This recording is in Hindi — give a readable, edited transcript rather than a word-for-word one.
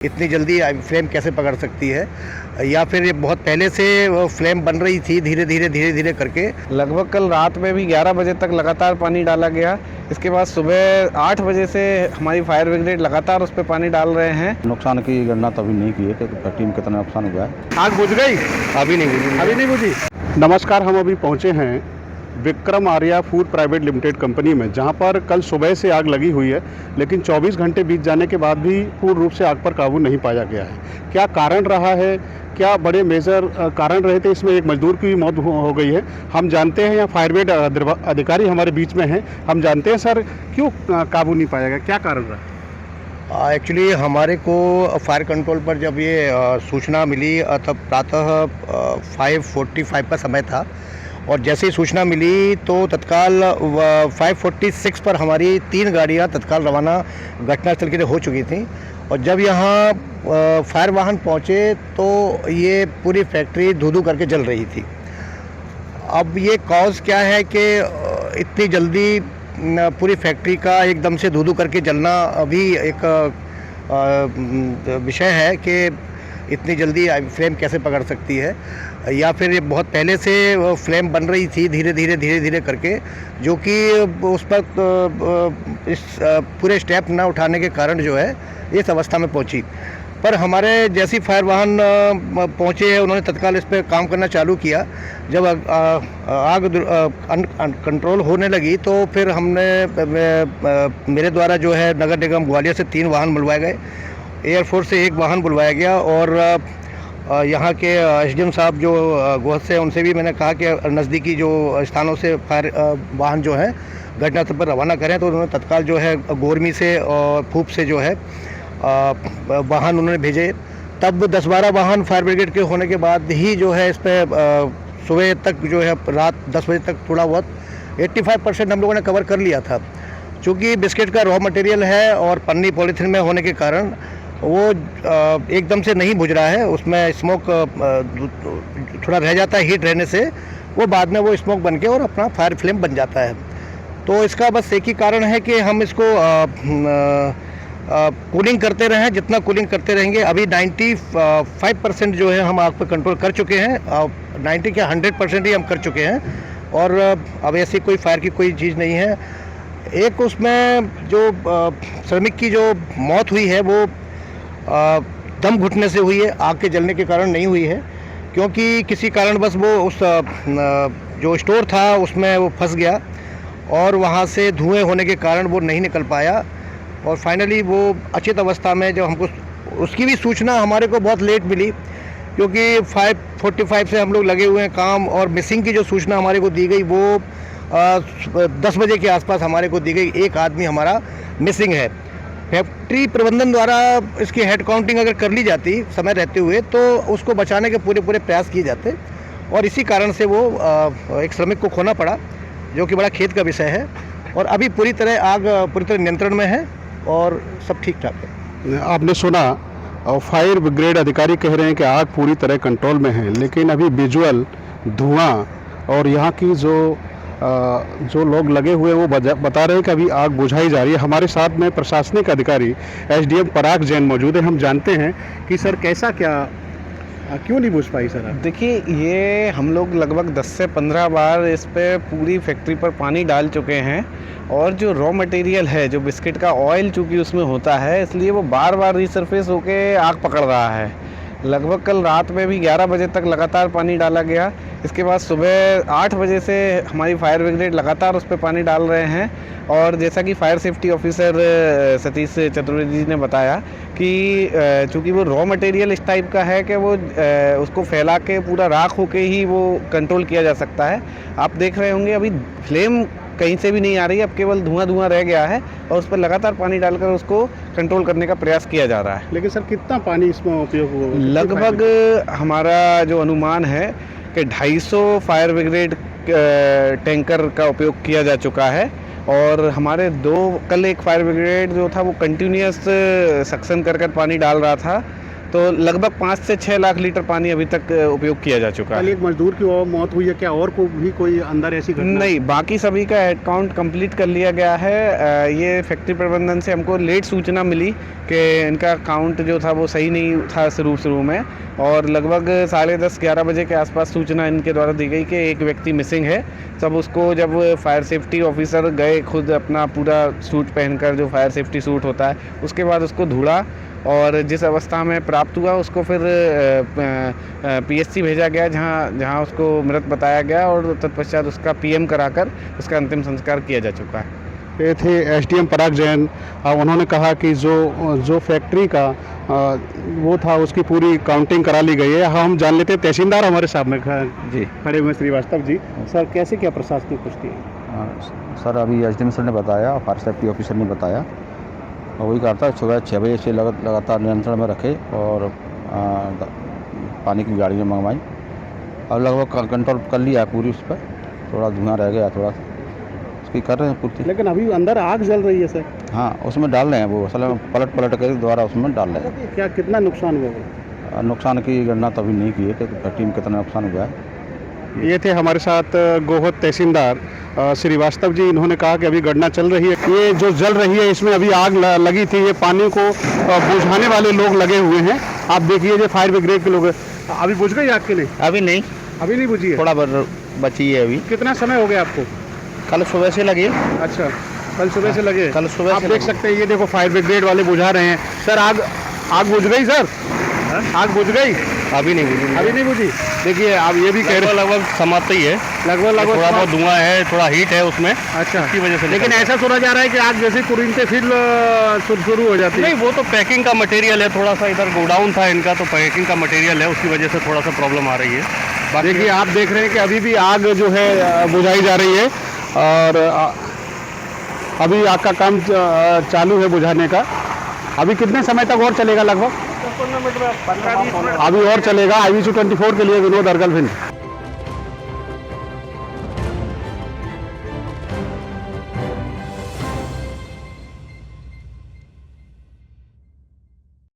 इतनी जल्दी फ्लेम कैसे पकड़ सकती है, या फिर ये बहुत पहले से फ्लेम बन रही थी धीरे धीरे करके। लगभग कल रात में भी 11 बजे तक लगातार पानी डाला गया। इसके बाद सुबह 8 बजे से हमारी फायर ब्रिगेड लगातार उस पर पानी डाल रहे हैं। नुकसान की गणना तो अभी नहीं की है कि फैक्ट्री में कितना नुकसान हुआ है। आग बुझ गई? अभी नहीं बुझी। नमस्कार, हम अभी पहुंचे हैं Vikram Arya food private limited company में, जहां पर कल सुबह से आग लगी हुई है, लेकिन 24 घंटे बीत जाने के बाद भी पूर्ण रूप से आग पर काबू नहीं पाया गया है। क्या कारण रहा है, क्या बड़े मेजर कारण रहे थे? इसमें एक मजदूर की भी मौत हो गई है। हम जानते हैं, यहाँ फायर ब्रिगेड अधिकारी हमारे बीच में हैं, हम जानते हैं सर क्यों काबू नहीं पाया गया, क्या कारण रहा? एक्चुअली हमारे को फायर कंट्रोल पर जब ये सूचना मिली तब प्रातः 5:45 का समय था, और जैसे ही सूचना मिली तो तत्काल 5:46 पर हमारी 3 गाड़ियाँ तत्काल रवाना घटनास्थल के लिए हो चुकी थी। और जब यहाँ फायर वाहन पहुँचे तो ये पूरी फैक्ट्री धू करके जल रही थी। अब ये कॉज क्या है कि इतनी जल्दी पूरी फैक्ट्री का एकदम से धू करके जलना अभी एक विषय है कि इतनी जल्दी फ्लेम कैसे पकड़ सकती है, या फिर ये बहुत पहले से फ्लेम बन रही थी धीरे धीरे करके, जो कि उस पर इस पूरे स्टेप ना उठाने के कारण जो है इस अवस्था में पहुंची। पर हमारे जैसी फायर वाहन पहुंचे, उन्होंने तत्काल इस पर काम करना चालू किया। जब आग कंट्रोल होने लगी तो फिर हमने मेरे द्वारा जो है नगर निगम ग्वालियर से 3 वाहन बुलवाए गए, एयरफोर्स से 1 वाहन बुलवाया गया, और यहाँ के एसडीएम साहब जो गोहद से, उनसे भी मैंने कहा कि नज़दीकी जो स्थानों से फायर वाहन जो है घटनास्थल पर रवाना करें। तो उन्होंने तत्काल जो है गोरमी से और फूप से जो है वाहन उन्होंने भेजे। तब 10-12 वाहन फायर ब्रिगेड के होने के बाद ही जो है इस पर सुबह तक जो है रात 10 बजे तक थोड़ा बहुत 85% हम लोगों ने कवर कर लिया था। चूँकि बिस्किट का रॉ मटेरियल है और पन्नी पॉलीथीन में होने के कारण वो एकदम से नहीं बुझ रहा है, उसमें स्मोक थोड़ा रह जाता है, हीट रहने से वो बाद में वो स्मोक बन के और अपना फायर फ्लेम बन जाता है। तो इसका बस एक ही कारण है कि हम इसको कूलिंग करते रहें। जितना कूलिंग करते रहेंगे, अभी 95% जो है हम आग पर कंट्रोल कर चुके हैं, 90 क्या 100% ही हम कर चुके हैं, और अब ऐसी कोई फायर की कोई चीज़ नहीं है। एक उसमें जो श्रमिक की जो मौत हुई है वो दम घुटने से हुई है, आग के जलने के कारण नहीं हुई है, क्योंकि किसी कारणवश वो उस जो स्टोर था उसमें वो फंस गया, और वहाँ से धुएं होने के कारण वो नहीं निकल पाया, और फाइनली वो अचेत अवस्था में, जब हमको उसकी भी सूचना हमारे को बहुत लेट मिली, क्योंकि 5:45 से हम लोग लगे हुए हैं काम, और मिसिंग की जो सूचना हमारे को दी गई वो 10 बजे के आसपास हमारे को दी गई। एक आदमी हमारा मिसिंग है। फैक्ट्री प्रबंधन द्वारा इसकी हेड काउंटिंग अगर कर ली जाती समय रहते हुए तो उसको बचाने के पूरे प्रयास किए जाते, और इसी कारण से वो एक श्रमिक को खोना पड़ा, जो कि बड़ा खेद का विषय है। और अभी आग पूरी तरह नियंत्रण में है और सब ठीक ठाक है। आपने सुना, और फायर ब्रिगेड अधिकारी कह रहे हैं कि आग पूरी तरह कंट्रोल में है, लेकिन अभी विजुअल धुआं और यहाँ की जो लोग लगे हुए हैं वो बता रहे हैं कि अभी आग बुझाई जा रही है। हमारे साथ में प्रशासनिक अधिकारी एसडीएम पराग जैन मौजूद है। हम जानते हैं कि सर कैसा क्या क्यों नहीं बुझ पाई सर? देखिए, ये हम लोग लगभग 10 से 15 बार इस पे पूरी फैक्ट्री पर पानी डाल चुके हैं, और जो रॉ मटेरियल है, जो बिस्किट का ऑयल चूँकि उसमें होता है, इसलिए वो बार बार रिसर्फेस होके आग पकड़ रहा है। लगभग कल रात में भी 11 बजे तक लगातार पानी डाला गया। इसके बाद सुबह 8 बजे से हमारी फायर ब्रिगेड लगातार उस पर पानी डाल रहे हैं, और जैसा कि fire safety officer Satish Chaturvedi ji ने बताया कि चूँकि वो रॉ मटेरियल इस टाइप का है कि वो उसको फैला के पूरा राख होके ही वो कंट्रोल किया जा सकता है। आप देख रहे होंगे अभी फ्लेम कहीं से भी नहीं आ रही, अब केवल धुआं रह गया है, और उस पर लगातार पानी डालकर उसको कंट्रोल करने का प्रयास किया जा रहा है। लेकिन सर कितना पानी इसमें उपयोग हुआ? लगभग हमारा जो अनुमान है कि 250 फायर ब्रिगेड टैंकर का उपयोग किया जा चुका है, और हमारे कल एक फायर ब्रिगेड जो था वो कंटिन्यूस सक्शन कर पानी डाल रहा था, तो लगभग 5 से 6 लाख लीटर पानी अभी तक उपयोग किया जा चुका कल है। एक मजदूर की और मौत हुई है, क्या और को भी कोई अंदर ऐसी घटना? नहीं, बाकी सभी का हेड काउंट कंप्लीट कर लिया गया है। ये फैक्ट्री प्रबंधन से हमको लेट सूचना मिली कि इनका काउंट जो था वो सही नहीं था शुरू में, और लगभग 10:30-11 बजे के आसपास सूचना इनके द्वारा दी गई कि एक व्यक्ति मिसिंग है। तब उसको जब फायर सेफ्टी ऑफिसर गए खुद अपना पूरा सूट पहनकर, जो फायर सेफ्टी सूट होता है, उसके बाद उसको ढूंढा और जिस अवस्था में प्राप्त हुआ उसको फिर पीएचसी भेजा गया, जहां उसको मृत बताया गया और तत्पश्चात उसका पीएम कराकर उसका अंतिम संस्कार किया जा चुका है। ये थे एसडीएम पराग जैन। उन्होंने कहा कि जो फैक्ट्री का वो था उसकी पूरी काउंटिंग करा ली गई है। हम जान लेते हैं, तहसीलदार हमारे सामने जी खड़े हुए श्रीवास्तव जी। सर, कैसे क्या प्रशासनिक पुष्टि है? सर, अभी एसडीएम सर ने बताया, फायर सेफ्टी ऑफिसर ने बताया, और वही कहा था सुबह 6 बजे से लगातार नियंत्रण में रखे और पानी की गाड़ियाँ मंगवाई और लगभग कंट्रोल कर लिया है पूरी। उस पर थोड़ा धुआं रह गया, थोड़ा सा उसकी कर रहे हैं पूर्ति। लेकिन अभी अंदर आग जल रही है सर। हाँ, उसमें डाल रहे हैं, वो असल में पलट के द्वारा उसमें डाल रहे हैं। क्या कितना नुकसान हुआ? नुकसान की गणना तो अभी नहीं की है कि फैक्ट्री में कितना नुकसान हुआ है। ये थे हमारे साथ गोहद तहसीलदार श्रीवास्तव जी। इन्होंने कहा कि अभी गणना चल रही है। ये जो जल रही है इसमें अभी आग लगी थी, ये पानी को बुझाने वाले लोग लगे हुए हैं। आप देखिए, ये फायर ब्रिगेड के लोग अभी बुझ गई आग के लिए? अभी नहीं, अभी नहीं बुझी है, थोड़ा बची है अभी। कितना समय हो गया आपको? कल सुबह से लगी। अच्छा, कल सुबह से लगे? कल सुबह आप से देख सकते हैं, ये देखो फायर ब्रिगेड वाले बुझा रहे हैं। सर, आग बुझ गई सर? आग बुझ गई? अभी नहीं बुझी। अभी नहीं बुझी। देखिए, आप ये भी कह रहे हैं लगभग समाप्त ही है, लगभग थोड़ा बहुत धुआं है, थोड़ा हीट है उसमें, अच्छा, की वजह से। लेकिन ऐसा सुना जा रहा है कि आग जैसे तुरंत से फिर शुरू हो जाती है। नहीं, वो तो पैकिंग का मटेरियल है, थोड़ा सा इधर गोडाउन था इनका, तो पैकिंग का मटेरियल है, उसकी वजह से थोड़ा सा प्रॉब्लम आ रही है। देखिए, आप देख रहे हैं कि अभी भी आग जो है बुझाई जा रही है और अभी आग का काम चालू है बुझाने का। अभी कितने समय तक और चलेगा? लगभग 15 मिनट में 15-20 मिनट अभी और चलेगा। IBC 24 के लिए विनोद अर्गल भिंड।